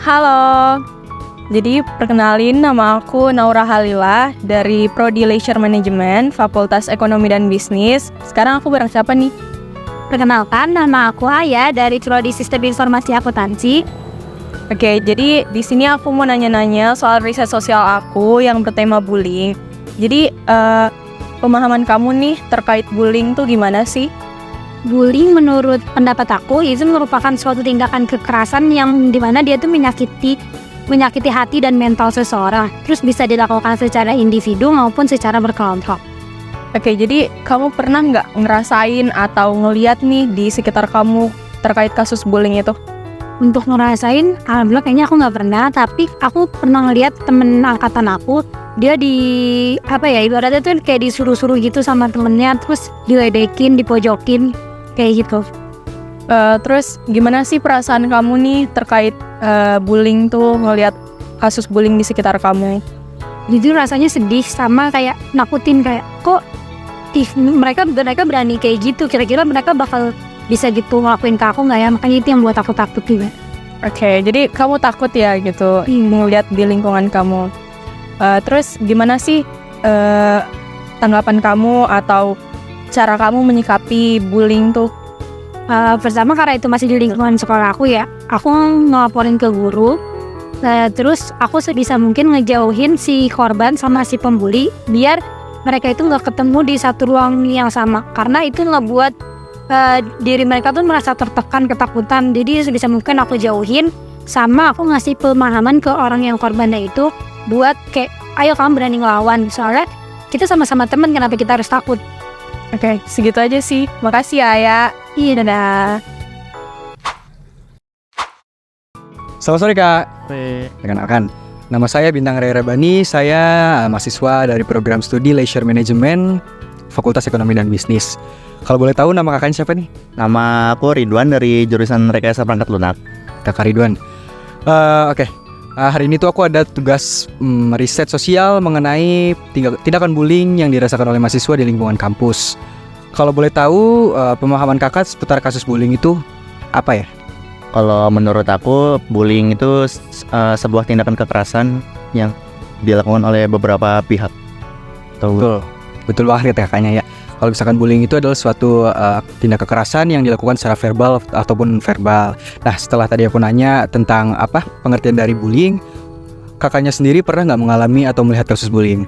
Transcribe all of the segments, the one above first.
Halo, jadi perkenalin nama aku Naura Halila dari Prodi Leisure Management, Fakultas Ekonomi dan Bisnis. Sekarang aku bareng siapa nih? Perkenalkan, nama aku Aya dari Prodi Sistem Informasi Akuntansi. Oke, jadi di sini aku mau nanya-nanya soal riset sosial aku yang bertema bullying. Jadi pemahaman kamu nih terkait bullying tuh gimana sih? Bullying menurut pendapat aku itu merupakan suatu tindakan kekerasan yang dimana dia tuh menyakiti hati dan mental seseorang. Terus bisa dilakukan secara individu maupun secara berkelompok. Oke, jadi kamu pernah nggak ngerasain atau ngeliat nih di sekitar kamu terkait kasus bullying itu? Untuk ngerasain, alhamdulillah kayaknya aku nggak pernah. Tapi aku pernah ngeliat temen angkatan aku, dia ibaratnya tuh kayak disuruh-suruh gitu sama temennya, terus diledekin, dipojokin, kayak gitu. Terus gimana sih perasaan kamu nih terkait bullying tuh, ngelihat kasus bullying di sekitar kamu? Jujur rasanya sedih sama kayak nakutin, kayak kok mereka berani kayak gitu, kira-kira mereka bakal bisa gitu ngelakuin ke aku nggak ya? Makanya itu yang buat aku takut juga. Oke, jadi kamu takut ya gitu ngelihat di lingkungan kamu. Terus gimana sih tanggapan kamu atau cara kamu menyikapi bullying tuh? Pertama karena itu masih di lingkungan sekolah aku ya, aku ngelaporin ke guru. Terus aku sebisa mungkin ngejauhin si korban sama si pembuli biar mereka itu nggak ketemu di satu ruang yang sama, karena itu ngebuat diri mereka tuh merasa tertekan, ketakutan. Jadi sebisa mungkin aku jauhin, sama aku ngasih pemahaman ke orang yang korbannya itu buat kayak ayo kamu berani ngelawan, soalnya kita sama-sama teman, kenapa kita harus takut. Oke, segitu aja sih. Makasih ya, Aya. Iya, dadah. Selamat sore Kak. Perkenalkan, nama saya Bintang Ray Rabani. Saya mahasiswa dari program studi Leisure Management, Fakultas Ekonomi dan Bisnis. Kalau boleh tahu nama kakaknya siapa nih? Nama aku Ridwan dari jurusan Rekayasa Perangkat Lunak. Kakak Ridwan. Oke. Hari ini tuh aku ada tugas riset sosial mengenai tindakan bullying yang dirasakan oleh mahasiswa di lingkungan kampus. Kalau boleh tahu pemahaman kakak seputar kasus bullying itu apa ya? Kalau menurut aku, bullying itu sebuah tindakan kekerasan yang dilakukan oleh beberapa pihak. Betul banget kakaknya ya. Kalau misalkan bullying itu adalah suatu tindak kekerasan yang dilakukan secara verbal ataupun verbal. Nah, setelah tadi aku nanya tentang apa pengertian dari bullying, kakaknya sendiri pernah nggak mengalami atau melihat kasus bullying?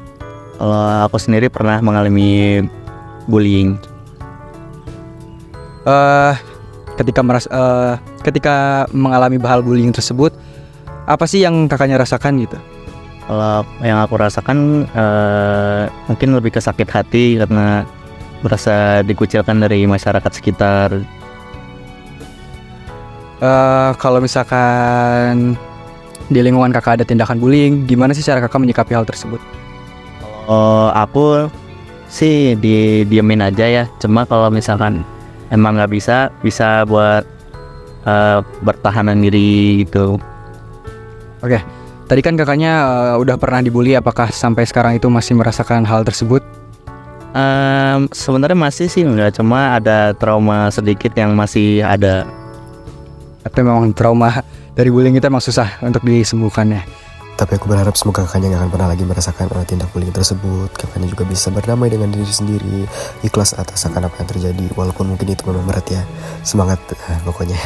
Kalau aku sendiri pernah mengalami bullying. Ketika mengalami hal bullying tersebut, apa sih yang kakaknya rasakan gitu? Kalau yang aku rasakan mungkin lebih ke sakit hati karena merasa dikucilkan dari masyarakat sekitar. Kalau misalkan di lingkungan kakak ada tindakan bullying, gimana sih cara kakak menyikapi hal tersebut? Kalau aku sih didiemin aja ya. Cuma kalau misalkan emang nggak bisa buat bertahanan diri gitu. Oke, tadi kan kakaknya udah pernah dibully. Apakah sampai sekarang itu masih merasakan hal tersebut? Sebenarnya masih sih enggak, cuma ada trauma sedikit yang masih ada. Atau memang trauma dari bullying itu emang susah untuk disembuhkan ya? Tapi aku berharap semoga kakaknya gak akan pernah lagi merasakan tindak bullying tersebut. Kakaknya juga bisa berdamai dengan diri sendiri, ikhlas atas akan apa yang terjadi, walaupun mungkin itu memang berat ya. Semangat pokoknya.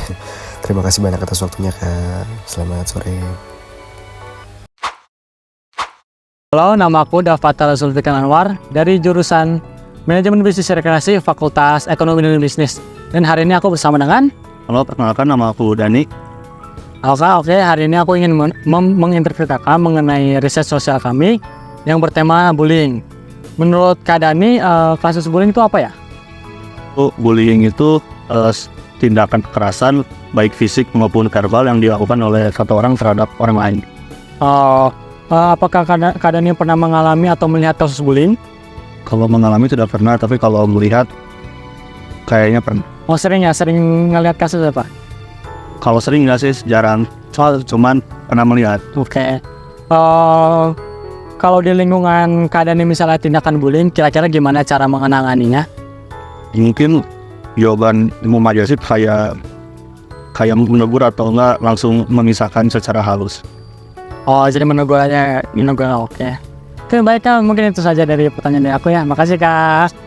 Terima kasih banyak atas waktunya Kak. Selamat sore. Halo, nama aku Dafatal Zulfikan Anwar dari jurusan Manajemen Bisnis Rekreasi Fakultas Ekonomi dan Bisnis. Dan hari ini aku bersama dengan... Halo, perkenalkan nama aku Dani. Oke, hari ini aku ingin menginterpretasikan mengenai riset sosial kami yang bertema bullying. Menurut Kak Dani, kasus bullying itu apa ya? Bullying itu tindakan kekerasan baik fisik maupun verbal yang dilakukan oleh satu orang terhadap orang lain. Apakah Kak Dani pernah mengalami atau melihat kasus bullying? Kalau mengalami tidak pernah, tapi kalau melihat kayaknya pernah. Oh, sering ngelihat kasus apa? Kalau sering nggak sih, jarang. Cuman pernah melihat. Oke. Kalau di lingkungan Kak Dani misalnya tindakan bullying, kira-kira gimana cara mengenanganinya? Mungkin jawaban umum aja sih, kayak kayak menegur atau enggak langsung memisahkan secara halus. Oh, jadi menegur, oke. Oke, baik Kak, mungkin itu saja dari pertanyaan dari aku ya. Makasih Kak.